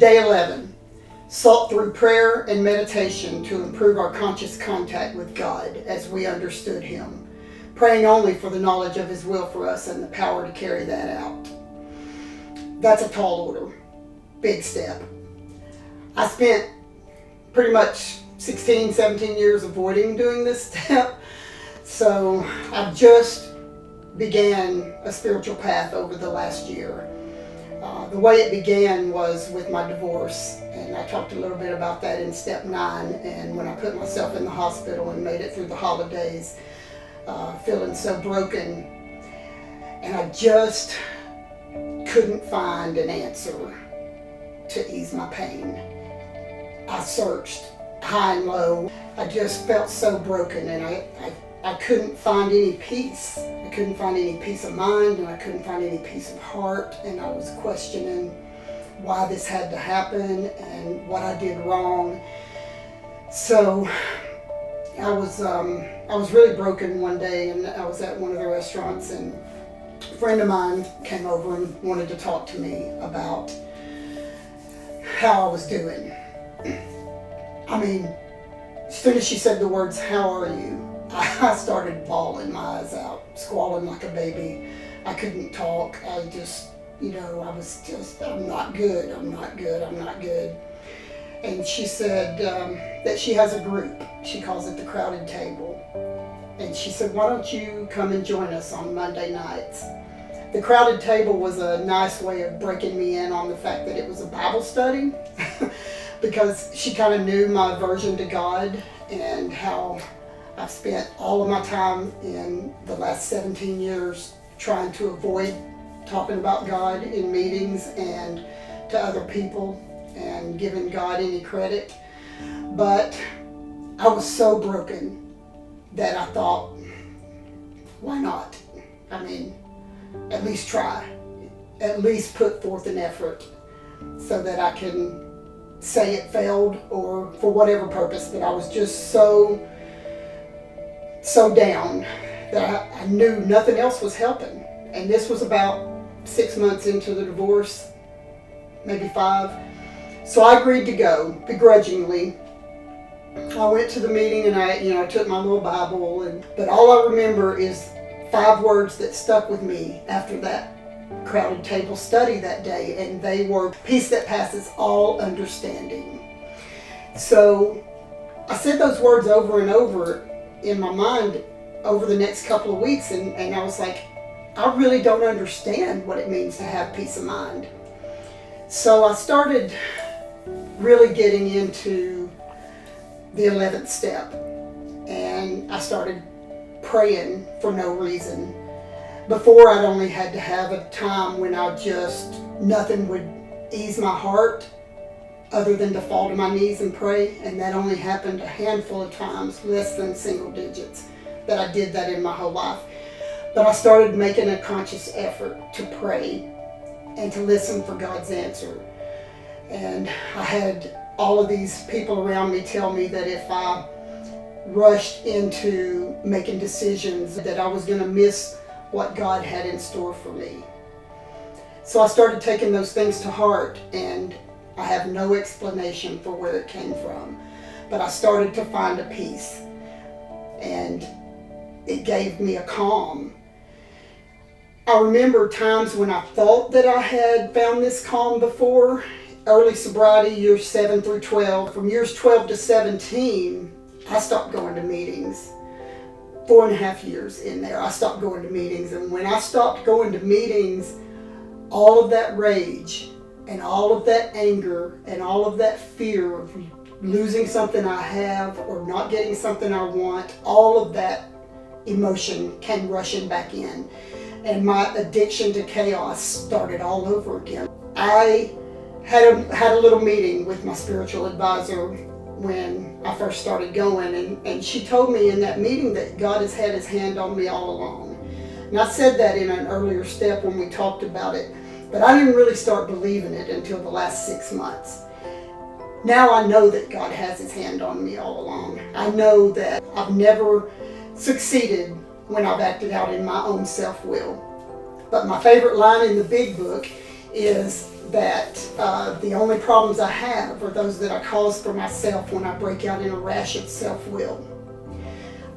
Day 11. Sought through prayer and meditation to improve our conscious contact with God as we understood Him, praying only for the knowledge of His will for us and the power to carry that out. That's a tall order. Big step. I spent pretty much 16, 17 years avoiding doing this step. So I just began a spiritual path over the last year. The way it began was with my divorce, and I talked a little bit about that in step 9, and when I put myself in the hospital and made it through the holidays, feeling so broken, and I just couldn't find an answer to ease my pain. I searched high and low. I just felt so broken, and I couldn't find any peace. I couldn't find any peace of mind, and I couldn't find any peace of heart, and I was questioning why this had to happen and what I did wrong. So I was really broken one day, and I was at one of the restaurants, and a friend of mine came over and wanted to talk to me about how I was doing. I mean, as soon as she said the words, "How are you?" I started bawling my eyes out, squalling like a baby. I couldn't talk. I just, I'm not good, I'm not good, I'm not good. And she said that she has a group. She calls it the Crowded Table. And she said, "Why don't you come and join us on Monday nights?" The Crowded Table was a nice way of breaking me in on the fact that it was a Bible study because she kind of knew my aversion to God and how I've spent all of my time in the last 17 years trying to avoid talking about God in meetings and to other people and giving God any credit. But I was so broken that I thought, why not? I mean, at least try. At least put forth an effort so that I can say it failed or for whatever purpose. But I was just so down that I knew nothing else was helping. And this was about 6 months into the divorce, maybe 5. So I agreed to go, begrudgingly. I went to the meeting and I took my little Bible, but all I remember is 5 words that stuck with me after that Crowded Table study that day, and they were peace that passes all understanding. So I said those words over and over in my mind over the next couple of weeks, and I was like, I really don't understand what it means to have peace of mind. So I started really getting into the 11th step, and I started praying for no reason. Before, I'd only had to have a time when nothing would ease my heart other than to fall to my knees and pray, and that only happened a handful of times, less than single digits, that I did that in my whole life. But I started making a conscious effort to pray and to listen for God's answer. And I had all of these people around me tell me that if I rushed into making decisions, that I was going to miss what God had in store for me. So I started taking those things to heart, and I have no explanation for where it came from. But I started to find a peace, and it gave me a calm. I remember times when I thought that I had found this calm before. Early sobriety, years 7 through 12. From years 12 to 17, I stopped going to meetings. 4.5 years in there, I stopped going to meetings. And when I stopped going to meetings, all of that rage and all of that anger and all of that fear of losing something I have or not getting something I want, all of that emotion came rushing back in. And my addiction to chaos started all over again. I had a little meeting with my spiritual advisor when I first started going, and she told me in that meeting that God has had his hand on me all along. And I said that in an earlier step when we talked about it, but I didn't really start believing it until the last 6 months. Now I know that God has his hand on me all along. I know that I've never succeeded when I've acted out in my own self-will. But my favorite line in the big book is that the only problems I have are those that I cause for myself when I break out in a rash of self-will.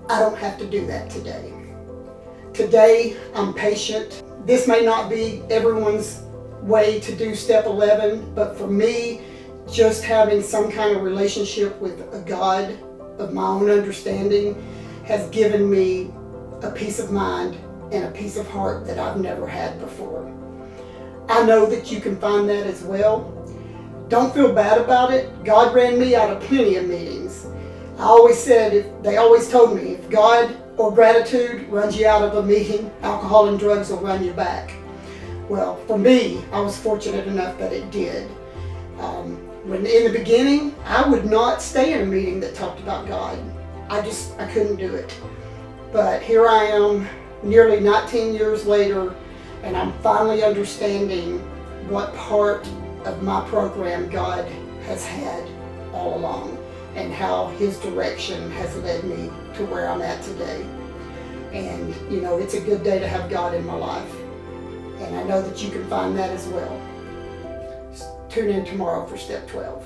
I don't have to do that today. Today, I'm patient. This may not be everyone's way to do step 11, but for me, just having some kind of relationship with a God of my own understanding has given me a peace of mind and a peace of heart that I've never had before. I know that you can find that as well. Don't feel bad about it. God ran me out of plenty of meetings. I always said, they always told me, if God or gratitude runs you out of a meeting, alcohol and drugs will run you back. Well, for me, I was fortunate enough that it did. When in the beginning, I would not stay in a meeting that talked about God. I couldn't do it. But here I am, nearly 19 years later, and I'm finally understanding what part of my program God has had all along and how His direction has led me to where I'm at today. And you know, it's a good day to have God in my life. And I know that you can find that as well. Tune in tomorrow for step 12.